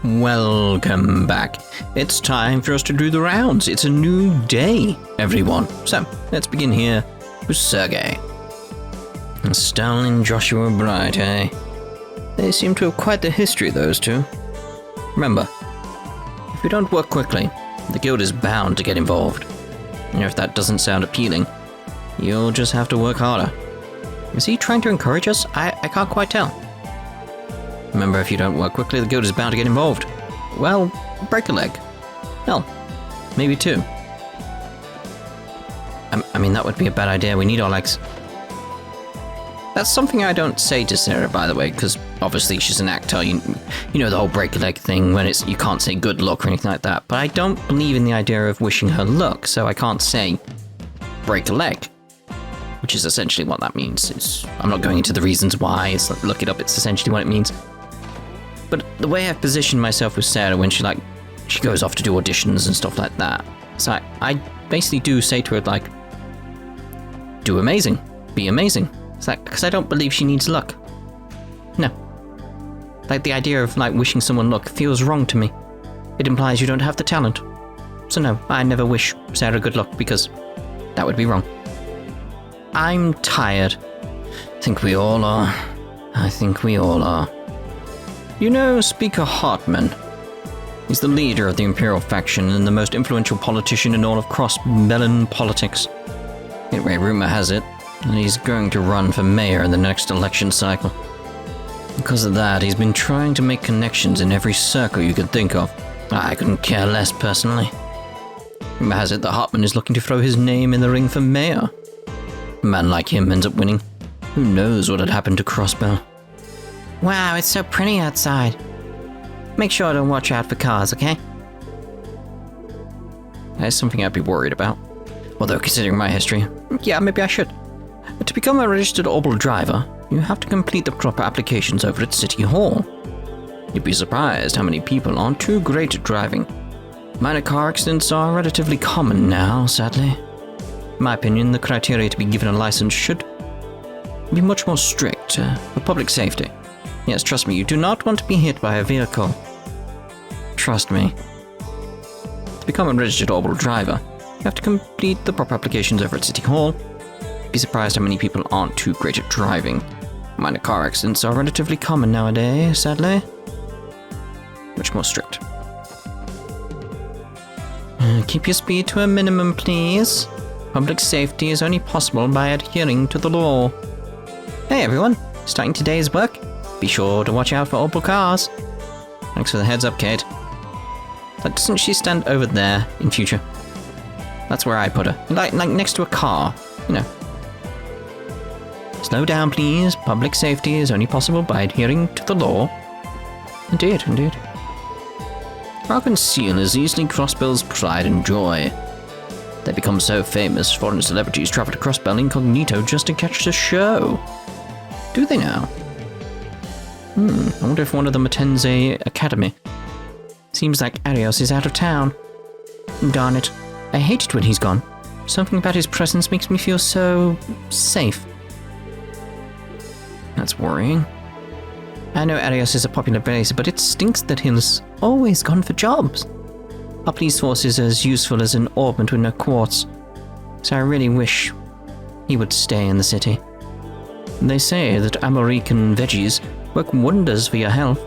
Welcome back. It's time for us to do the rounds. It's a new day, everyone. So, let's begin here with Sergey. And Stalin Joshua Bright, eh? They seem to have quite the history, those two. Remember, if we don't work quickly, the guild is bound to get involved. And if that doesn't sound appealing, you'll just have to work harder. Is he trying to encourage us? I can't quite tell. Remember, if you don't work quickly, the guild is bound to get involved. Well, break a leg. Hell, maybe two. I mean, that would be a bad idea. We need our legs. That's something I don't say to Sarah, by the way, because obviously she's an actor. You know the whole break a leg thing when you can't say good luck or anything like that. But I don't believe in the idea of wishing her luck, so I can't say break a leg, which is essentially what that means. I'm not going into the reasons why. Look it up. It's essentially what it means. But the way I've positioned myself with Sarah when she goes off to do auditions and stuff like that, so I basically do say to her, like, do amazing, be amazing. It's like, because I don't believe she needs luck. No. Like, the idea of, like, wishing someone luck feels wrong to me. It implies you don't have the talent. So no, I never wish Sarah good luck, because that would be wrong. I'm tired. I think we all are. You know Speaker Hartman. He's the leader of the Imperial faction and the most influential politician in all of Crossbell politics. Anyway, rumor has it that he's going to run for mayor in the next election cycle. Because of that, he's been trying to make connections in every circle you could think of. I couldn't care less, personally. Rumor has it that Hartman is looking to throw his name in the ring for mayor. A man like him ends up winning. Who knows what had happened to Crossbell? Wow, it's so pretty outside. Make sure to watch out for cars, okay? That's something I'd be worried about. Although, considering my history, yeah, maybe I should. But to become a registered Liberl driver, you have to complete the proper applications over at City Hall. You'd be surprised how many people aren't too great at driving. Minor car accidents are relatively common now, sadly. In my opinion, the criteria to be given a license should be much more strict for public safety. Yes, trust me, you do not want to be hit by a vehicle. Trust me. To become a registered Liberl driver, you have to complete the proper applications over at City Hall. Be surprised how many people aren't too great at driving. Minor car accidents are relatively common nowadays, sadly. Much more strict. Keep your speed to a minimum, please. Public safety is only possible by adhering to the law. Hey everyone, starting today's work. Be sure to watch out for Liberl cars. Thanks for the heads up, Kate. But doesn't she stand over there in future? That's where I put her. Like next to a car, you know. Slow down, please. Public safety is only possible by adhering to the law. Indeed. Falcon Seal is easily Crossbell's pride and joy. They become so famous, foreign celebrities travel to Crossbell incognito just to catch the show. Do they now? I wonder if one of them attends a academy. Seems like Arios is out of town. Darn it. I hate it when he's gone. Something about his presence makes me feel so safe. That's worrying. I know Arios is a popular base, but it stinks that he's always gone for jobs. Our police force is as useful as an orbment with no quartz, so I really wish he would stay in the city. They say that American veggies work wonders for your health.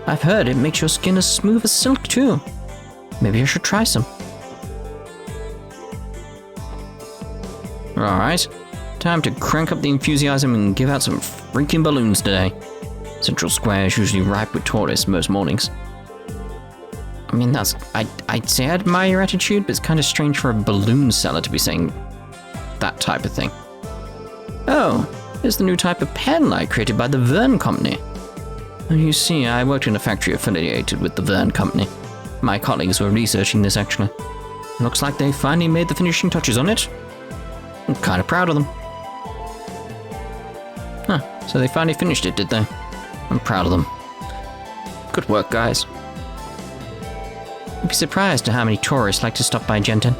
I've heard it makes your skin as smooth as silk too. Maybe I should try some. Alright, time to crank up the enthusiasm and give out some freaking balloons today. Central Square is usually ripe with tourists most mornings. I mean, I'd say I admire your attitude, but it's kind of strange for a balloon seller to be saying that type of thing. Oh, here's the new type of pen light created by the Vern Company. You see, I worked in a factory affiliated with the Vern Company. My colleagues were researching this, actually. Looks like they finally made the finishing touches on it. I'm kind of proud of them. Huh, so they finally finished it, did they? I'm proud of them. Good work, guys. You'd be surprised at how many tourists like to stop by Genton.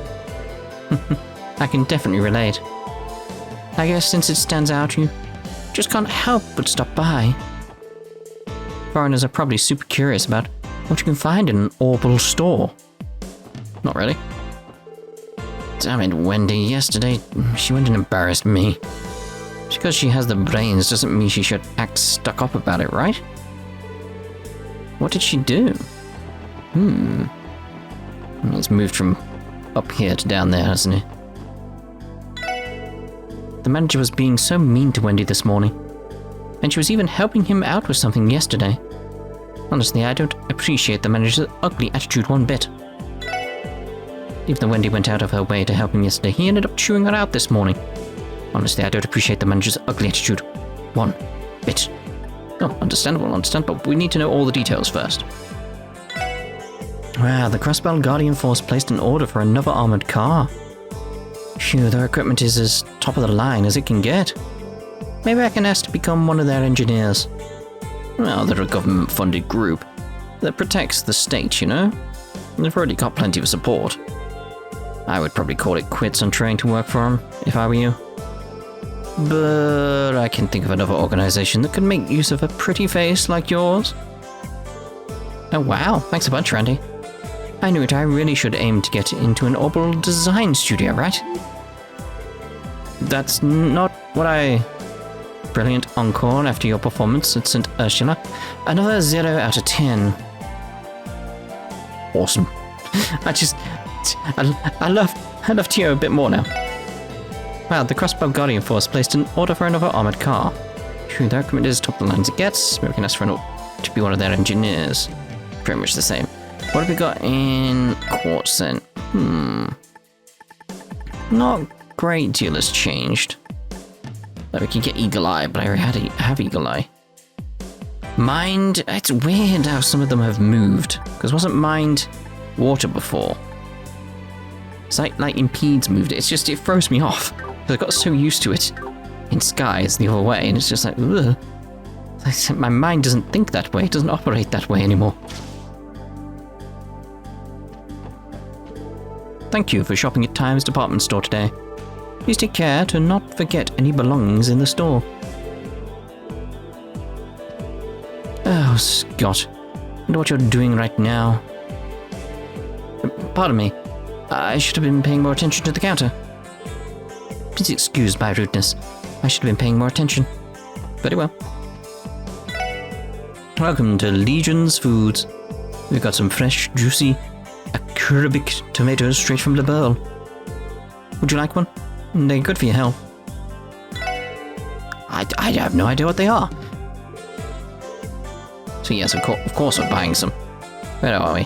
I can definitely relate. I guess since it stands out, you just can't help but stop by. Foreigners are probably super curious about what you can find in an Liberl store. Not really. Damn it, Wendy. Yesterday, she went and embarrassed me. Just because she has the brains doesn't mean she should act stuck up about it, right? What did she do? It's moved from up here to down there, hasn't it? The manager was being so mean to Wendy this morning. And she was even helping him out with something yesterday. Honestly, I don't appreciate the manager's ugly attitude one bit. Even though Wendy went out of her way to help him yesterday, he ended up chewing her out this morning. Honestly, I don't appreciate the manager's ugly attitude one bit. Oh, understandable, but we need to know all the details first. Wow, the Crossbell Guardian Force placed an order for another armored car. Phew, their equipment is as top of the line as it can get. Maybe I can ask to become one of their engineers. Well, they're a government-funded group that protects the state, you know? They've already got plenty of support. I would probably call it quits on trying to work for them, if I were you. But I can think of another organization that could make use of a pretty face like yours. Oh wow, thanks a bunch, Randy. I knew it, I really should aim to get into an Liberl design studio, right? That's not what I... Brilliant encore after your performance at St. Ursula. Another 0 out of 10. Awesome. I love Tio a bit more now. Wow, the Crossbell Guardian Force placed an order for another armored car. Phew, their equipment is top of the line as it gets. Maybe we can ask for to be one of their engineers. Pretty much the same. What have we got in Quartz then? Not a great deal has changed. Like we can get Eagle Eye, but I already have Eagle Eye. Mind, it's weird how some of them have moved. Because wasn't Mind water before? It's like Impedes moved it. It's just, it throws me off. Because I got so used to it in Skies the other way, and it's just like, ugh. My mind doesn't think that way. It doesn't operate that way anymore. Thank you for shopping at Times Department Store today. Please take care to not forget any belongings in the store. Oh, Scott. I wonder what you're doing right now. Pardon me. I should have been paying more attention to the counter. Please excuse my rudeness. I should have been paying more attention. Very well. Welcome to Legion's Foods. We've got some fresh, juicy, acerbic tomatoes straight from Liberl. Would you like one? They're good for your health. I have no idea what they are. So yes, of course we're buying some. Where are we?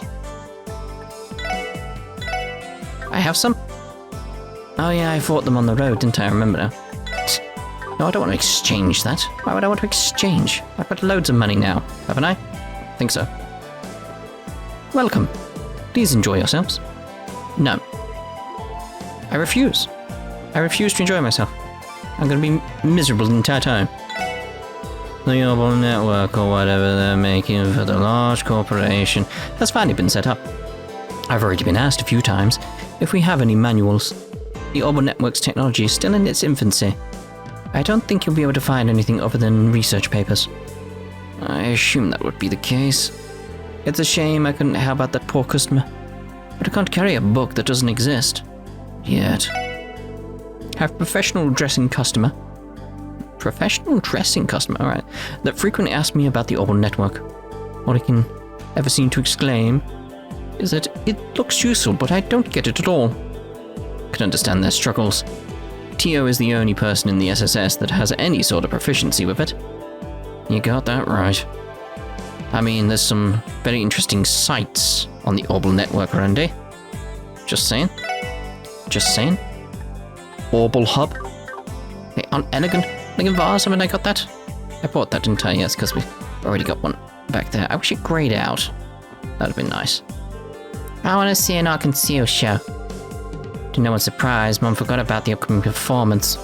I have some? Oh yeah, I bought them on the road, didn't I? I remember now. No, I don't want to exchange that. Why would I want to exchange? I've got loads of money now, haven't I? Think so. Welcome. Please enjoy yourselves. No. I refuse. I refuse to enjoy myself. I'm going to be miserable the entire time. The Liberl network, or whatever they're making for the large corporation, has finally been set up. I've already been asked a few times if we have any manuals. The Liberl network's technology is still in its infancy. I don't think you'll be able to find anything other than research papers. I assume that would be the case. It's a shame I couldn't help out that poor customer. But I can't carry a book that doesn't exist. Yet. Have a professional dressing customer, alright, that frequently asks me about the Liberl network. All I can ever seem to exclaim is that it looks useful, but I don't get it at all. Can understand their struggles. Tio is the only person in the SSS that has any sort of proficiency with it. You got that right. I mean, there's some very interesting sites on the Liberl network, Randy. Just saying. Just saying. Liberl Hub. Hey, on Elegant Vase, haven't I got that? I bought that, didn't I? Yes, because we've already got one back there. I wish it grayed out. That'd have been nice. I want to see an Arkansas show. To no one's surprise, Mum forgot about the upcoming performance.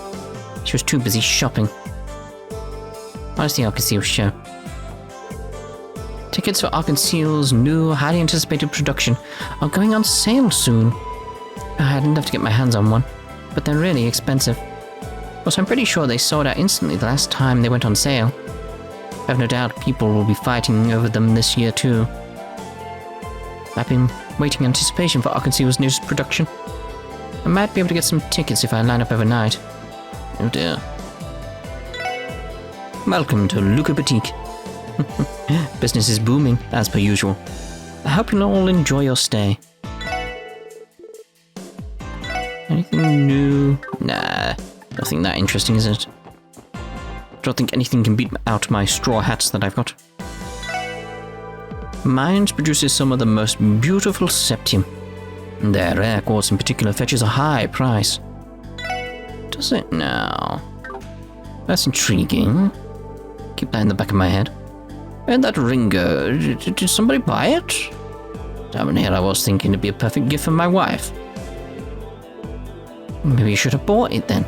She was too busy shopping. I want to see Arkansas show. Tickets for Arkansas's new, highly anticipated production are going on sale soon. I'd love to get my hands on one, but they're really expensive. Also, I'm pretty sure they sold out instantly the last time they went on sale. I have no doubt people will be fighting over them this year too. I've been waiting in anticipation for Arkansas's newest production. I might be able to get some tickets if I line up overnight. Oh dear. Welcome to Luca Boutique. Business is booming, as per usual. I hope you'll all enjoy your stay. Anything new? Nah, nothing that interesting, is it? Don't think anything can beat out my straw hats that I've got. Mines produces some of the most beautiful septium. Their rare quartz in particular fetches a high price. Does it now? That's intriguing. Keep that in the back of my head. And that ring go? Did somebody buy it? Down here I was thinking it'd be a perfect gift for my wife. Maybe you should have bought it then.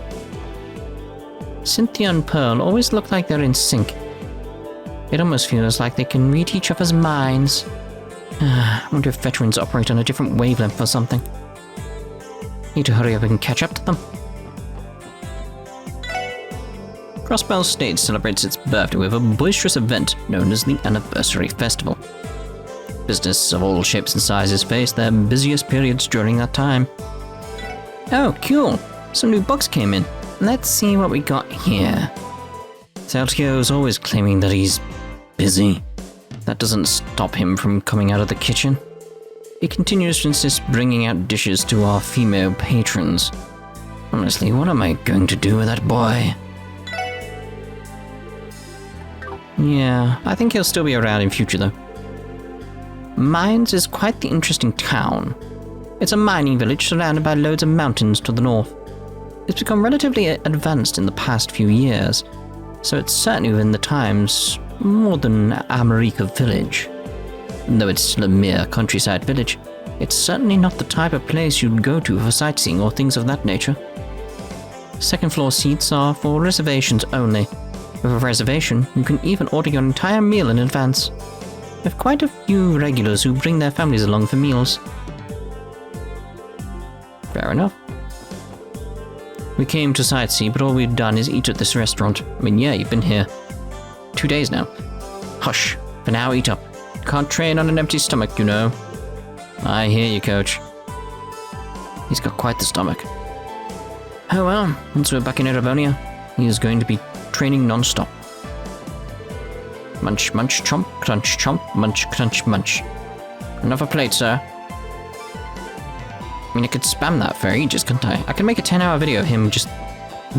Cynthia and Pearl always look like they're in sync. It almost feels like they can read each other's minds. I wonder if veterans operate on a different wavelength or something. Need to hurry up and catch up to them. Crossbell State celebrates its birthday with a boisterous event known as the Anniversary Festival. Business of all shapes and sizes face their busiest periods during that time. Oh, cool! Some new books came in. Let's see what we got here. Saltio's always claiming that he's busy. That doesn't stop him from coming out of the kitchen. He continues to insist bringing out dishes to our female patrons. Honestly, what am I going to do with that boy? Yeah, I think he'll still be around in future though. Mines is quite the interesting town. It's a mining village surrounded by loads of mountains to the north. It's become relatively advanced in the past few years, so it's certainly within the times more than America Village. Though it's still a mere countryside village, it's certainly not the type of place you'd go to for sightseeing or things of that nature. Second floor seats are for reservations only. With a reservation, you can even order your entire meal in advance. We have quite a few regulars who bring their families along for meals. Fair enough. We came to sightsee, but all we've done is eat at this restaurant. I mean, yeah, you've been here 2 days now. Hush, for now eat up. Can't train on an empty stomach, you know. I hear you, coach. He's got quite the stomach. Oh well, once we're back in Erebonian, he is going to be training non-stop. Munch, munch, chomp, crunch, chomp, munch, crunch, munch. Another plate, sir. I mean, I could spam that for ages, couldn't I? I could make a 10-hour video of him just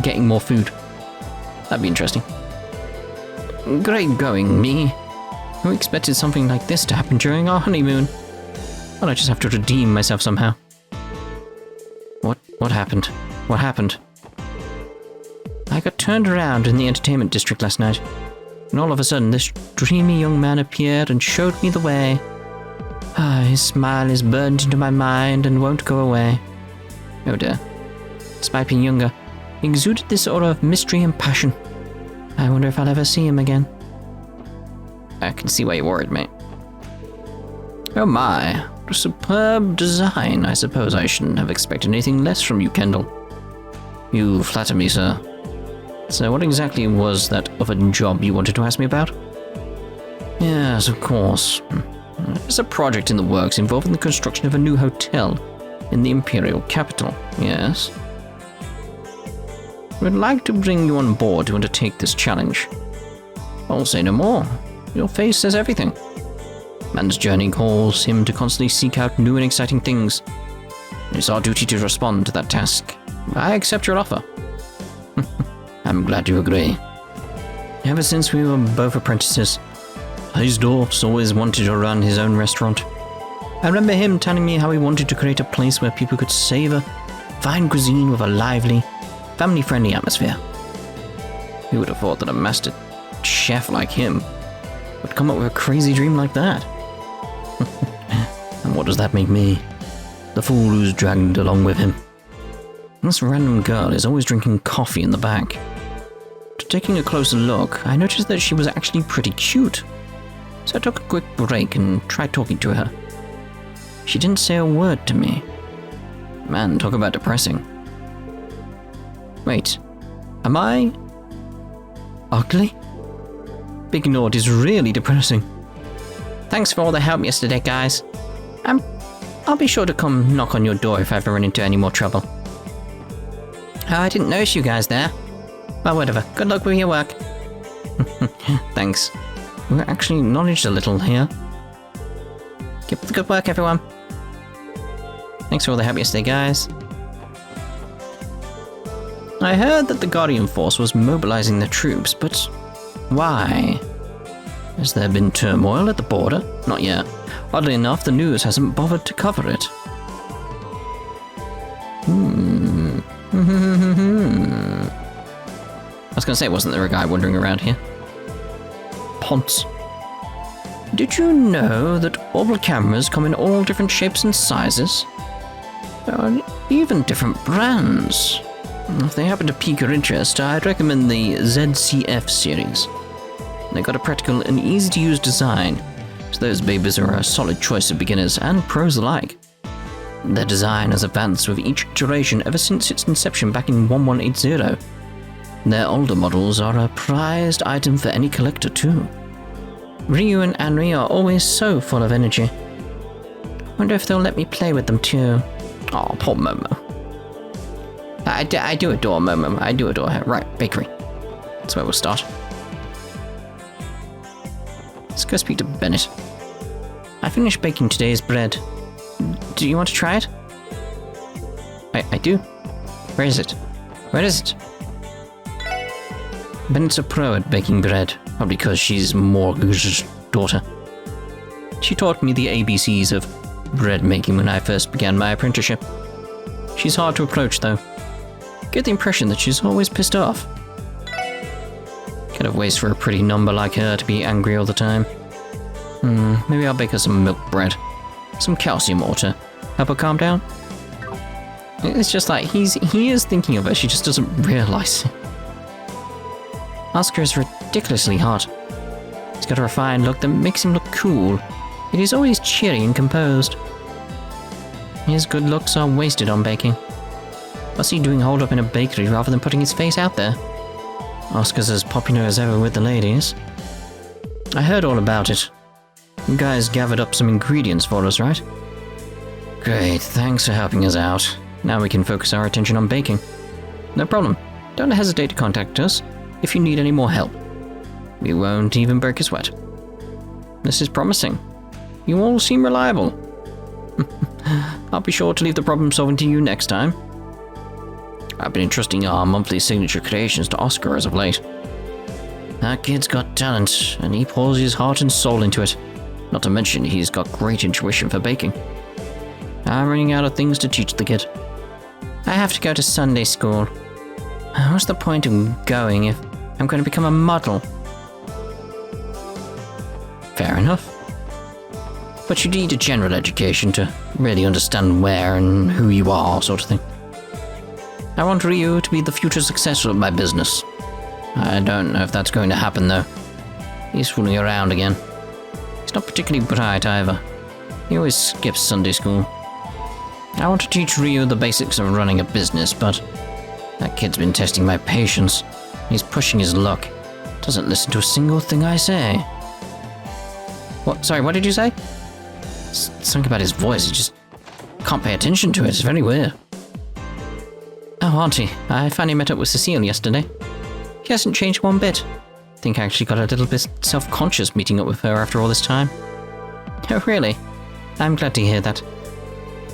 getting more food. That'd be interesting. Great going, me. Who expected something like this to happen during our honeymoon? Well, I just have to redeem myself somehow. What happened? What happened? I got turned around in the entertainment district last night, and all of a sudden this dreamy young man appeared and showed me the way. His smile is burned into my mind and won't go away. Oh dear. Despite being younger, he exuded this aura of mystery and passion. I wonder if I'll ever see him again. I can see why you're worried, mate. Oh my, what a superb design. I suppose I shouldn't have expected anything less from you, Kendall. You flatter me, sir. So what exactly was that other job you wanted to ask me about? Yes, of course. There's a project in the works involving the construction of a new hotel in the Imperial capital, yes? We'd like to bring you on board to undertake this challenge. I'll say no more. Your face says everything. Man's journey calls him to constantly seek out new and exciting things. It's our duty to respond to that task. I accept your offer. I'm glad you agree. Ever since we were both apprentices, Heisdorf's always wanted to run his own restaurant. I remember him telling me how he wanted to create a place where people could savor fine cuisine with a lively, family-friendly atmosphere. Who would have thought that a master chef like him would come up with a crazy dream like that? And what does that make me? The fool who's dragged along with him. This random girl is always drinking coffee in the back. Taking a closer look, I noticed that she was actually pretty cute. So I took a quick break and tried talking to her. She didn't say a word to me. Man, talk about depressing. Wait, am I ugly? Big Nord is really depressing. Thanks for all the help yesterday, guys. I'll be sure to come knock on your door if I ever run into any more trouble. Oh, I didn't notice you guys there. Well, whatever. Good luck with your work. Thanks. We're actually acknowledged a little here. Keep up the good work, everyone. Thanks for all the help yesterday, guys. I heard that the Guardian Force was mobilizing the troops, but why? Has there been turmoil at the border? Not yet. Oddly enough, the news hasn't bothered to cover it. I was going to say, wasn't there a guy wandering around here? Ponce. Did you know that orbital cameras come in all different shapes and sizes? Even different brands. If they happen to pique your interest, I'd recommend the ZCF series. They've got a practical and easy-to-use design, so those babies are a solid choice of beginners and pros alike. Their design has advanced with each iteration ever since its inception back in 1180. Their older models are a prized item for any collector too. Ryu and Anri are always so full of energy. Wonder if they'll let me play with them too. Oh, poor Momo. I do adore Momo. I do adore her. Right, bakery. That's where we'll start. Let's go speak to Bennett. I finished baking today's bread. Do you want to try it? I do. Where is it? Where is it? Bennett's a pro at baking bread, probably because she's Morg's daughter. She taught me the ABCs of bread making when I first began my apprenticeship. She's hard to approach, though. Get the impression that she's always pissed off. Kind of waste for a pretty number like her to be angry all the time. Maybe I'll bake her some milk bread. Some calcium ore to help her calm down. It's just like he is thinking of her, she just doesn't realize it. Oscar is ridiculously hot. He's got a refined look that makes him look cool, yet he's always cheery and composed. His good looks are wasted on baking. What's he doing holed up in a bakery rather than putting his face out there? Oscar's as popular as ever with the ladies. I heard all about it. You guys gathered up some ingredients for us, right? Great, thanks for helping us out. Now we can focus our attention on baking. No problem. Don't hesitate to contact us if you need any more help. We won't even break a sweat. This is promising. You all seem reliable. I'll be sure to leave the problem solving to you next time. I've been entrusting our monthly signature creations to Oscar as of late. That kid's got talent, and he pours his heart and soul into it. Not to mention, he's got great intuition for baking. I'm running out of things to teach the kid. I have to go to Sunday school. What's the point of going if I'm going to become a model? Fair enough. But you need a general education to really understand where and who you are, sort of thing. I want Ryu to be the future successor of my business. I don't know if that's going to happen, though. He's fooling around again. He's not particularly bright, either. He always skips Sunday school. I want to teach Ryu the basics of running a business, but that kid's been testing my patience. He's pushing his luck. Doesn't listen to a single thing I say. What? Sorry, what did you say? Something about his voice. He just can't pay attention to it. It's very weird. Oh, Auntie, I finally met up with Cecile yesterday. He hasn't changed one bit. I think I actually got a little bit self-conscious meeting up with her after all this time. Oh, really? I'm glad to hear that.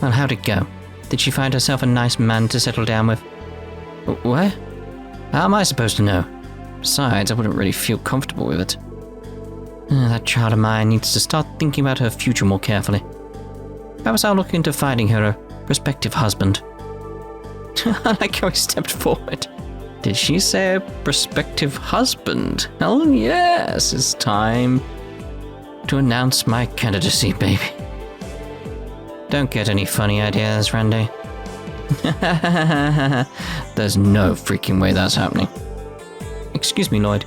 Well, how'd it go? Did she find herself a nice man to settle down with? What? How am I supposed to know? Besides, I wouldn't really feel comfortable with it. That child of mine needs to start thinking about her future more carefully. Perhaps I'll look into finding her a prospective husband. I like how he stepped forward. Did she say a prospective husband? Hell yes, it's time to announce my candidacy, baby. Don't get any funny ideas, Randy. There's no freaking way that's happening. Excuse me, Lloyd.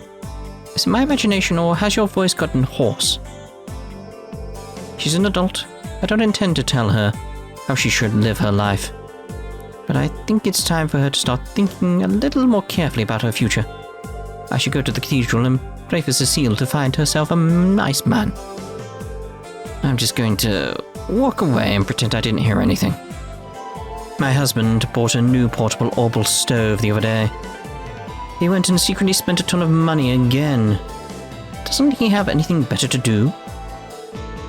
Is it my imagination, or has your voice gotten hoarse? She's an adult. I don't intend to tell her how she should live her life. But I think it's time for her to start thinking a little more carefully about her future. I should go to the cathedral and pray for Cecile to find herself a nice man. I'm just going to walk away and pretend I didn't hear anything. My husband bought a new portable orbital stove the other day. He went and secretly spent a ton of money again. Doesn't he have anything better to do?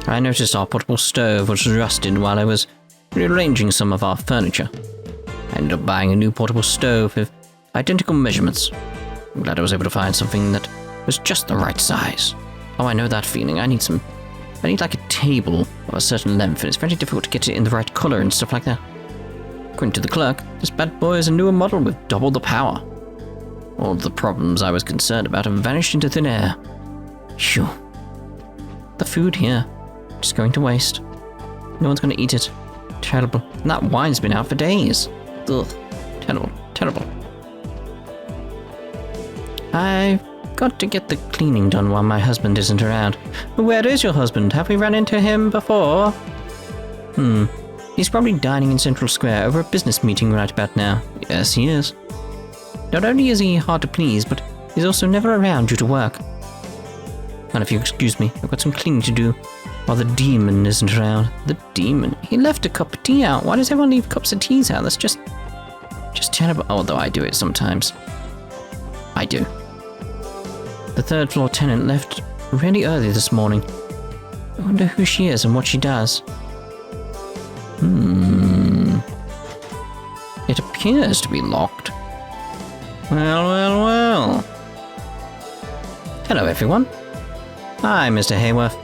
I noticed our portable stove was rusted while I was rearranging some of our furniture. I ended up buying a new portable stove with identical measurements. I'm glad I was able to find something that was just the right size. Oh, I know that feeling. I need like a table of a certain length, and it's very difficult to get it in the right color and stuff like that. According to the clerk, this bad boy is a newer model with double the power. All the problems I was concerned about have vanished into thin air. Phew. The food here, just going to waste. No one's going to eat it. Terrible. And that wine's been out for days. Ugh. Terrible. Terrible. I've got to get the cleaning done while my husband isn't around. Where is your husband? Have we run into him before? He's probably dining in Central Square over a business meeting right about now. Yes, he is. Not only is he hard to please, but he's also never around due to work. And if you excuse me, I've got some cleaning to do while the demon isn't around. The demon? He left a cup of tea out. Why does everyone leave cups of teas out? That's just terrible. Although I do it sometimes. I do. The third floor tenant left really early this morning. I wonder who she is and what she does. It appears to be locked. Well. Hello, everyone. Hi, Mr. Hayworth.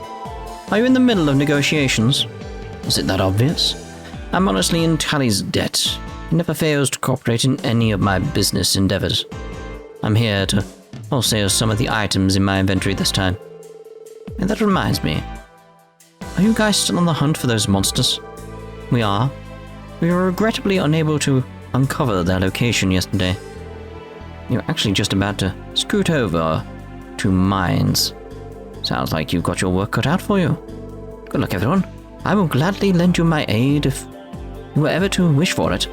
Are you in the middle of negotiations? Is it that obvious? I'm honestly in Tally's debt. He never fails to cooperate in any of my business endeavors. I'm here to wholesale some of the items in my inventory this time. And that reminds me. Are you guys still on the hunt for those monsters? We are. We were regrettably unable to uncover their location yesterday. You're actually just about to scoot over to mines. Sounds like you've got your work cut out for you. Good luck, everyone. I will gladly lend you my aid if you were ever to wish for it.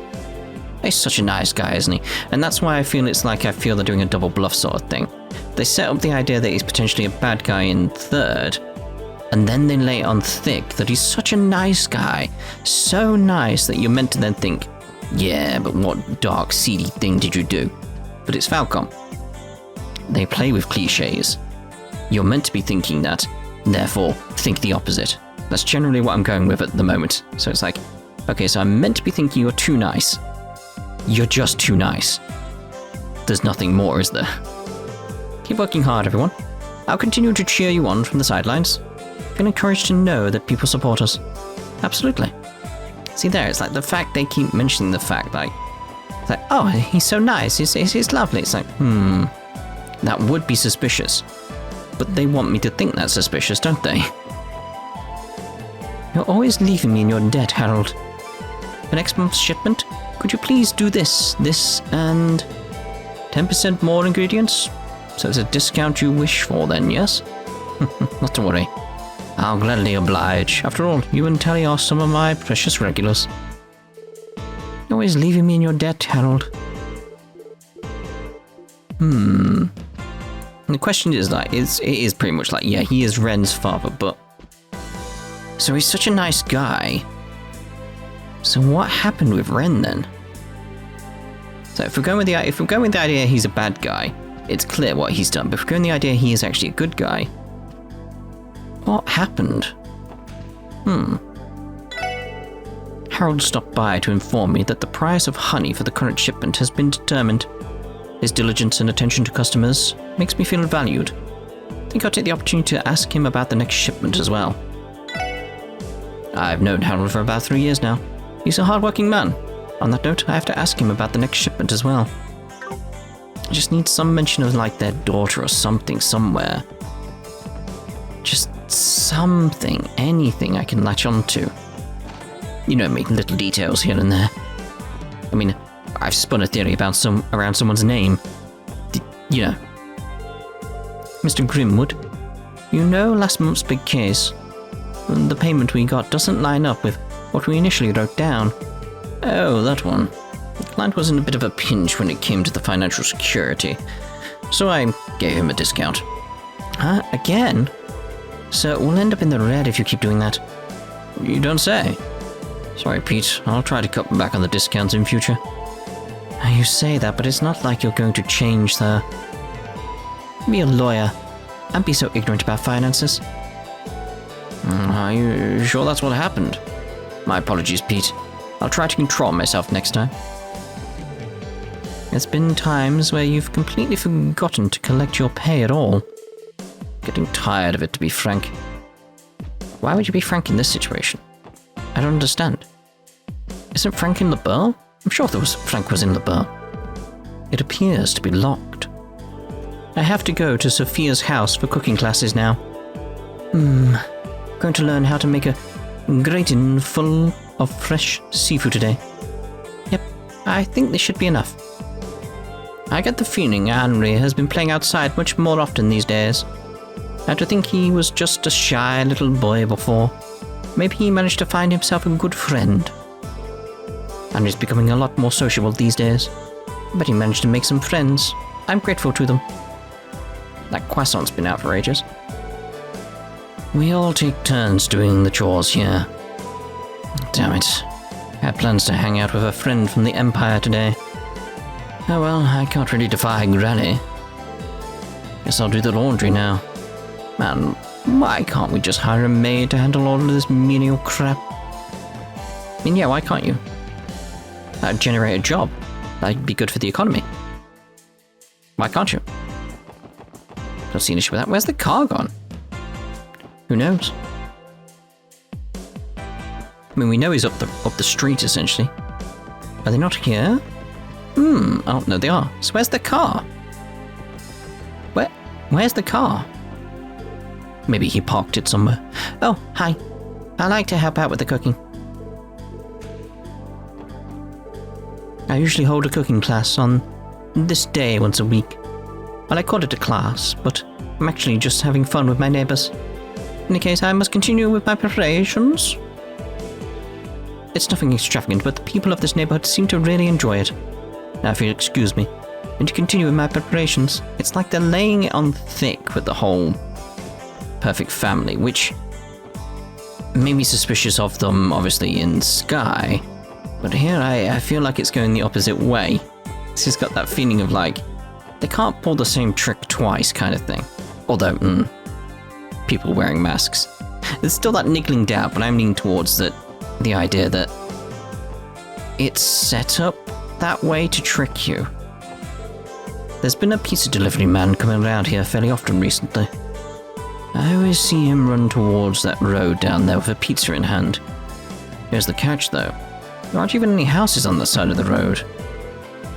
He's such a nice guy, isn't he? And that's why I feel they're doing a double bluff sort of thing. They set up the idea that he's potentially a bad guy in third, and then they lay it on thick that he's such a nice guy. So nice that you're meant to then think, yeah, but what dark, seedy thing did you do? But it's Falcom. They play with cliches. You're meant to be thinking that, therefore, think the opposite. That's generally what I'm going with at the moment. So it's like, okay, so I'm meant to be thinking you're too nice. You're just too nice. There's nothing more, is there? Keep working hard, everyone. I'll continue to cheer you on from the sidelines. Feel encouraged to know that people support us. Absolutely. See there, it's like the fact they keep mentioning the fact, like oh, he's so nice, he's lovely. It's like, that would be suspicious. But they want me to think that's suspicious, don't they? You're always leaving me in your debt, Harold. For next month's shipment, could you please do this, and 10% more ingredients? So it's a discount you wish for then, yes? Not to worry. I'll gladly oblige. After all, you and Tally are some of my precious regulars. You're always leaving me in your debt, Harold. And the question is, like, it is pretty much like, yeah, he is Ren's father, but... So he's such a nice guy. So what happened with Ren, then? So if we're going with the idea he's a bad guy, it's clear what he's done, but if we're going with the idea he is actually a good guy, what happened? Harold stopped by to inform me that the price of honey for the current shipment has been determined. His diligence and attention to customers makes me feel valued. I think I'll take the opportunity to ask him about the next shipment as well. I've known Harold for about 3 years now. He's a hard-working man. On that note, I have to ask him about the next shipment as well. I just need some mention of, like, their daughter or something somewhere. Just something, anything I can latch onto. You know me, little details here and there. I mean, I've spun a theory about around someone's name. You know. Mr. Grimwood, you know last month's big case. The payment we got doesn't line up with what we initially wrote down. Oh, that one. The client was in a bit of a pinch when it came to the financial security, so I gave him a discount. Huh? Again? So we'll end up in the red if you keep doing that. You don't say. Sorry, Pete. I'll try to cut back on the discounts in future. You say that, but it's not like you're going to change, sir. Be a lawyer. And be so ignorant about finances. Are you sure that's what happened? My apologies, Pete. I'll try to control myself next time. There's been times where you've completely forgotten to collect your pay at all. Getting tired of it, to be frank. Why would you be frank in this situation? I don't understand. Isn't Frank in Liberl? I'm sure Frank was in Liberl. It appears to be locked. I have to go to Sophia's house for cooking classes now. Going to learn how to make a gratin full of fresh seafood today. Yep, I think this should be enough. I get the feeling Henry has been playing outside much more often these days. I had to think he was just a shy little boy before. Maybe he managed to find himself a good friend. Henry's becoming a lot more sociable these days. But he managed to make some friends. I'm grateful to them. That croissant's been out for ages. We all take turns doing the chores here. Damn it. I had plans to hang out with a friend from the Empire today. Oh well, I can't really defy Granny. Guess I'll do the laundry now. Man, why can't we just hire a maid to handle all of this menial crap? I mean, yeah, why can't you? That'd generate a job. That'd be good for the economy. Why can't you? Don't see an issue with that. Where's the car gone? Who knows? I mean, we know he's up the street, essentially. Are they not here? Oh, no, they are. So where's the car? Where's the car? Maybe he parked it somewhere. Oh, hi. I like to help out with the cooking. I usually hold a cooking class on this day once a week. Well, I call it a class, but I'm actually just having fun with my neighbors. In any case, I must continue with my preparations. It's nothing extravagant, but the people of this neighborhood seem to really enjoy it. Now, if you'll excuse me, and to continue with my preparations, it's like they're laying it on thick with the whole perfect family, which made me suspicious of them, obviously, in Sky. But here, I feel like it's going the opposite way. It's just got that feeling of like, they can't pull the same trick twice kind of thing. Although, people wearing masks. There's still that niggling doubt, but I'm leaning towards the idea that it's set up that way to trick you. There's been a pizza delivery man coming around here fairly often recently. I always see him run towards that road down there with a pizza in hand. Here's the catch, though. There aren't even any houses on the side of the road.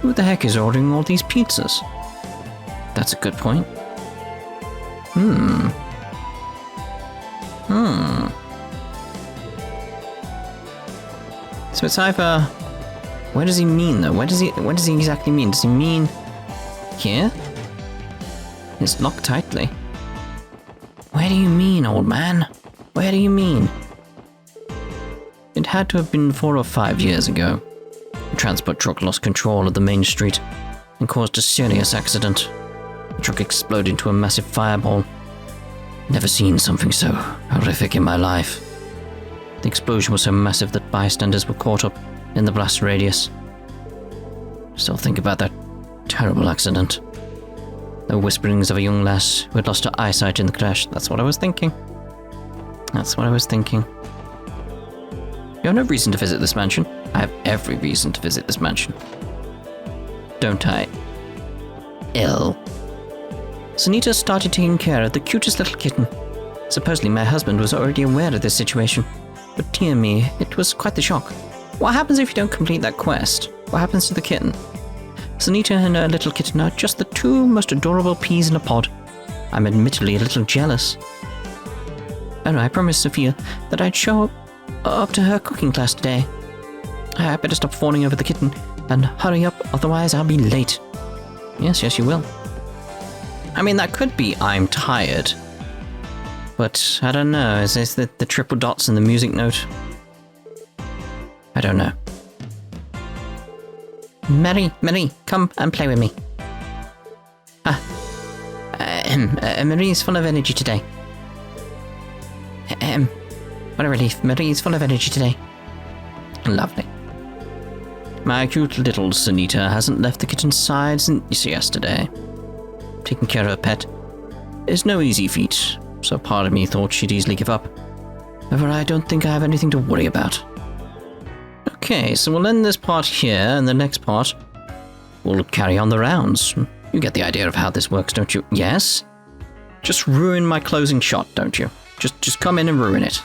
Who the heck is ordering all these pizzas? That's a good point. So it's either... Where does he mean, though? What does he exactly mean? Does he mean... here? It's locked tightly. Where do you mean, old man? Where do you mean? It had to have been 4 or 5 years ago. A transport truck lost control of the main street and caused a serious accident. The truck exploded into a massive fireball. Never seen something so horrific in my life. The explosion was so massive that bystanders were caught up in the blast radius. Still think about that terrible accident. The whisperings of a young lass who had lost her eyesight in the crash. That's what I was thinking. You have no reason to visit this mansion. I have every reason to visit this mansion. Don't I? Ill. Sunita started taking care of the cutest little kitten. Supposedly my husband was already aware of this situation. But dear me, it was quite the shock. What happens if you don't complete that quest? What happens to the kitten? Sunita and her little kitten are just the two most adorable peas in a pod. I'm admittedly a little jealous. Oh no, I promised Sophia that I'd show up to her cooking class today. I better stop fawning over the kitten and hurry up, otherwise I'll be late. Yes, you will. I mean, that could be I'm tired. But I don't know, is this the triple dots in the music note? I don't know. Mary, come and play with me. Marie's full of energy today. What a relief. Marie's full of energy today. Lovely. My cute little Sunita hasn't left the kitchen side since yesterday. Taking care of a pet is no easy feat, so part of me thought she'd easily give up. However, I don't think I have anything to worry about. Okay, so we'll end this part here, and the next part we'll carry on the rounds. You get the idea of how this works, don't you? Yes? Just ruin my closing shot, don't you? Just come in and ruin it.